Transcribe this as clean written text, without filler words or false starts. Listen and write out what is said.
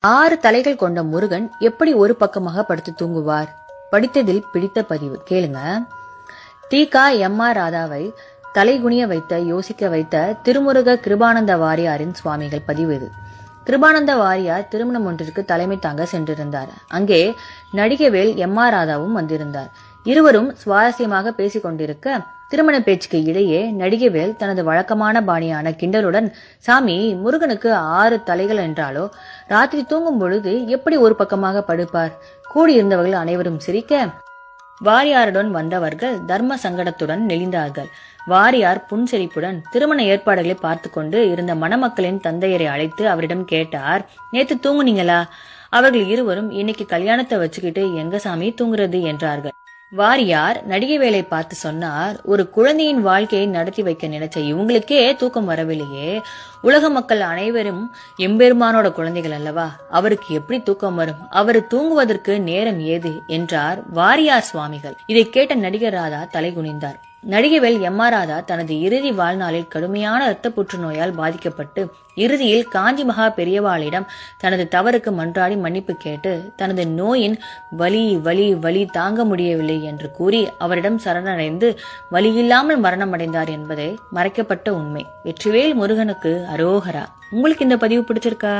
6 தலைகள் கொண்ட முருகன் எப்படி ஒரு பக்கமாக படுத்து தூங்குவார்? படித்ததில் பிடித்த பதிவு கேளுங்க. தி.க. எம்.ஆர். ராதாவை தலைகுனிய வைத்த யோசிக்க வைத்த திருமுருக கிருபானந்த வாரியாரின் சுவாமிகள் பதிவு இது. கிருபானந்த வாரியார் திருமணம் ஒன்றிற்கு தலைமை தாங்க சென்றிருந்தார். அங்கே நடிகவேல் எம்.ஆர். ராதாவும் வந்திருந்தார். இருவரும் சுவாரஸ்யமாக பேசிக் கொண்டிருக்க திருமண பேச்சுக்கு இடையே நடிகவேல் தனது வழக்கமான பாணியான கிண்டலுடன், சாமி, முருகனுக்கு 6 தலைகள் என்றாலோ ராத்திரி தூங்கும் பொழுது எப்படி ஒரு பக்கமாக படுப்பார்? கூடியிருந்தவர்கள் அனைவரும் சிரிக்க, வாரியாருடன் வந்தவர்கள் தர்ம சங்கடத்துடன் நெளிந்தார்கள். வாரியார் புன்சிரிப்புடன் திருமண ஏற்பாடுகளை பார்த்து கொண்டு இருந்த மணமக்களின் தந்தையரை அழைத்து அவரிடம் கேட்டார், நேத்து தூங்குனீங்களா? அவர்கள் இருவரும் இன்னைக்கு கல்யாணத்தை வச்சுக்கிட்டு எங்க சாமி தூங்குறது என்றார்கள். வாரியார் நடிகவேலை பார்த்து சொன்னார், ஒரு குழந்தையின் வாழ்க்கையை நடத்தி வைக்க நினைச்ச இவங்களுக்கே தூக்கம் வரவில்லையே, உலக மக்கள் அனைவரும் எம்பெருமானோட குழந்தைகள் அல்லவா, அவருக்கு எப்படி தூக்கம் வரும்? அவர் தூங்குவதற்கு நேரம் ஏது என்றார் வாரியார் சுவாமிகள். இதை கேட்ட நடிகர் ராதா தலை குனிந்தார். நடிகவேல் எம்.ஆர். ராதா தனது இறுதி வாழ்நாளில் கடுமையான இரத்த புற்றுநோயால் பாதிக்கப்பட்டு இறுதியில் காஞ்சி மகா பெரியவாளிடம் தனது தவறுக்கு மன்றாடி மன்னிப்பு கேட்டு தனது நோயின் வலி வலி வலி தாங்க முடியவில்லை என்று கூறி அவரிடம் சரணடைந்து வலியில்லாமல் மரணமடைந்தார் என்பதே மறைக்கப்பட்ட உண்மை. வெற்றிவேல் முருகனுக்கு அரோகரா. உங்களுக்கு இந்த பதிவு பிடிச்சிருக்கா?